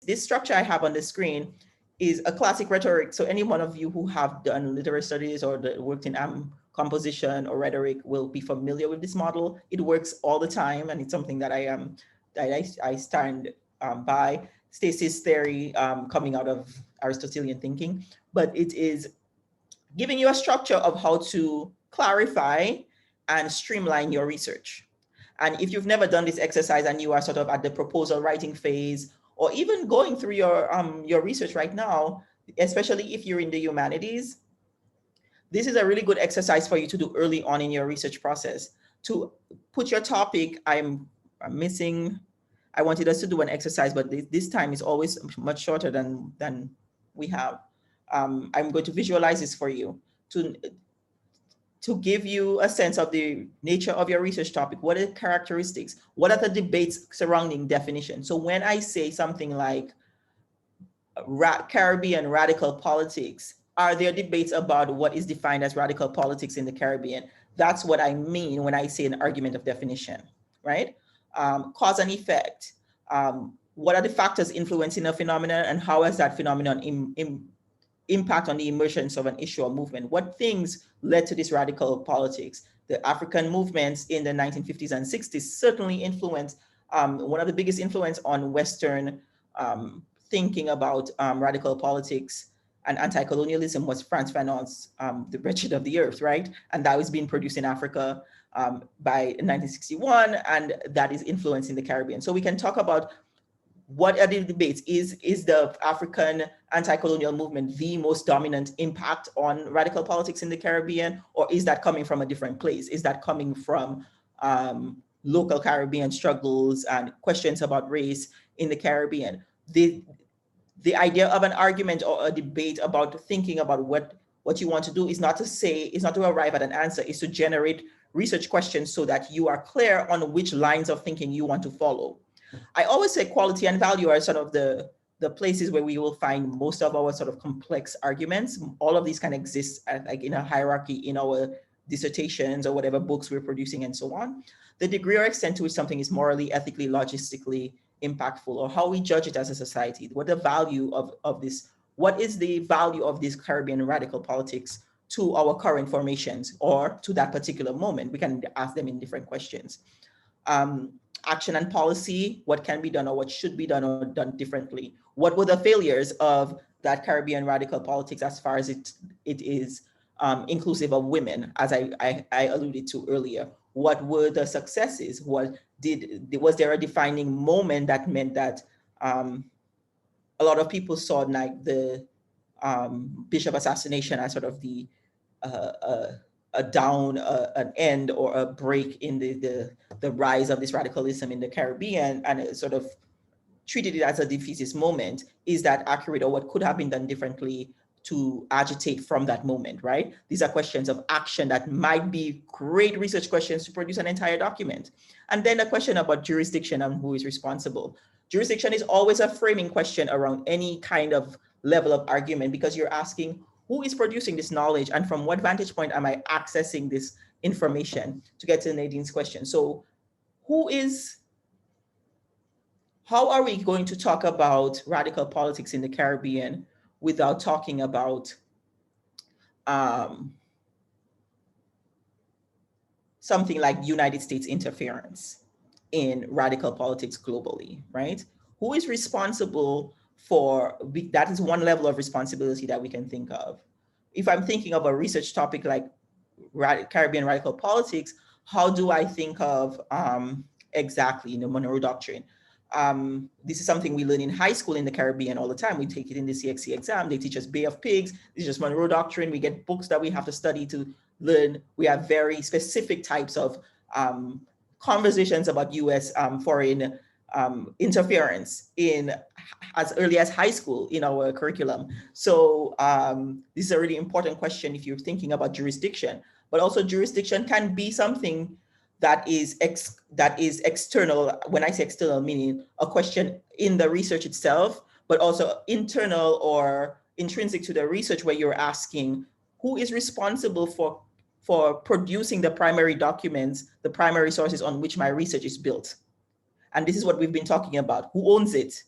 this structure I have on the screen is a classic rhetoric. So any one of you who have done literary studies or worked in composition or rhetoric will be familiar with this model. It works all the time, and it's something that I stand by. Stasis Theory, coming out of Aristotelian thinking, but it is giving you a structure of how to clarify and streamline your research. And if you've never done this exercise and you are sort of at the proposal writing phase, or even going through your research right now, especially if you're in the humanities, this is a really good exercise for you to do early on in your research process. To put your topic, I'm missing, I wanted us to do an exercise, but this time is always much shorter than we have. I'm going to visualize this for you to give you a sense of the nature of your research topic. What are the characteristics? What are the debates surrounding definition? So when I say something like Caribbean radical politics, are there debates about what is defined as radical politics in the Caribbean? That's what I mean when I say an argument of definition, right? Cause and effect. What are the factors influencing a phenomenon, and how has that phenomenon impact on the emergence of an issue or movement? What things led to this radical politics? The African movements in the 1950s and 60s certainly influenced, one of the biggest influence on Western thinking about radical politics and anti-colonialism was Frantz Fanon's The Wretched of the Earth, right? And that was being produced in Africa by 1961, and that is influencing the Caribbean. So we can talk about what are the debates. Is the African anti-colonial movement the most dominant impact on radical politics in the Caribbean, or is that coming from a different place? Is that coming from local Caribbean struggles and questions about race in the Caribbean? The idea of an argument or a debate about thinking about what you want to do is not to arrive at an answer, is to generate research questions so that you are clear on which lines of thinking you want to follow. I always say quality and value are sort of the places where we will find most of our sort of complex arguments. All of these can exist like in a hierarchy in our dissertations or whatever books we're producing and so on. The degree or extent to which something is morally, ethically, logistically impactful, or how we judge it as a society, what the value of this, what is the value of this Caribbean radical politics to our current formations or to that particular moment? We can ask them in different questions. Action and policy, what can be done or what should be done or done differently? What were the failures of that Caribbean radical politics as far as it is inclusive of women, as I alluded to earlier? What were the successes? Was there a defining moment that meant that a lot of people saw like the Bishop assassination as sort of the an end or a break in the rise of this radicalism in the Caribbean, and it sort of treated it as a defeatist moment? Is that accurate, or what could have been done differently to agitate from that moment, right? These are questions of action that might be great research questions to produce an entire document. And then a question about jurisdiction and who is responsible. Jurisdiction is always a framing question around any kind of level of argument, because you're asking, who is producing this knowledge, and from what vantage point am I accessing this information? To get to Nadine's question. So how are we going to talk about radical politics in the Caribbean without talking about something like United States interference in radical politics globally, right? Who is responsible for, that is one level of responsibility that we can think of. If I'm thinking of a research topic like Caribbean radical politics, how do I think of exactly the Monroe Doctrine? This is something we learn in high school in the Caribbean all the time. We take it in the CXC exam. They teach us Bay of Pigs. This is just Monroe Doctrine. We get books that we have to study to learn. We have very specific types of conversations about US foreign interference in as early as high school in our curriculum. So this is a really important question if you're thinking about jurisdiction, but also jurisdiction can be something that is external. When I say external, meaning a question in the research itself, but also internal or intrinsic to the research, where you're asking who is responsible for producing the primary documents, the primary sources on which my research is built. And this is what we've been talking about. Who owns it,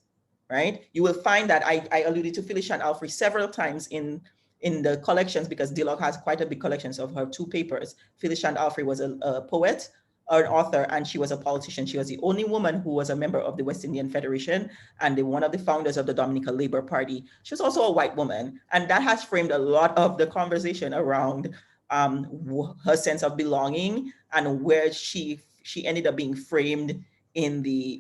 right? You will find that I alluded to Phyllis Shand Alfrey several times in the collections, because dLOC has quite a big collections of her 2 papers. Phyllis Shand Alfrey was a poet, an author, and she was a politician. She was the only woman who was a member of the West Indian Federation and one of the founders of the Dominican Labour Party. She was also a white woman, and that has framed a lot of the conversation around her sense of belonging and where she ended up being framed in the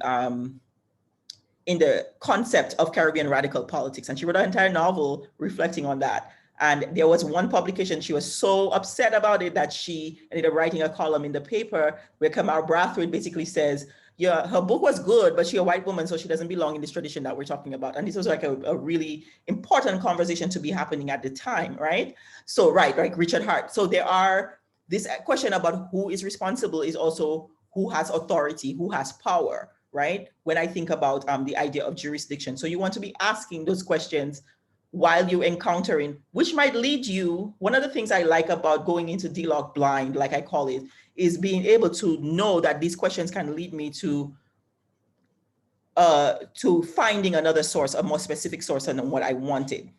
concept of Caribbean radical politics. And she wrote an entire novel reflecting on that. And there was one publication, she was so upset about it that she ended up writing a column in the paper where Kamau Brathwaite basically says, yeah, her book was good, but she's a white woman, so she doesn't belong in this tradition that we're talking about. And this was like a really important conversation to be happening at the time, right? So, right, like Richard Hart. So there are, this question about who is responsible is also who has authority, who has power, right? When I think about the idea of jurisdiction. So you want to be asking those questions while you're encountering, which might lead you, one of the things I like about going into dLOC blind, like I call it, is being able to know that these questions can lead me to finding another source, a more specific source than what I wanted,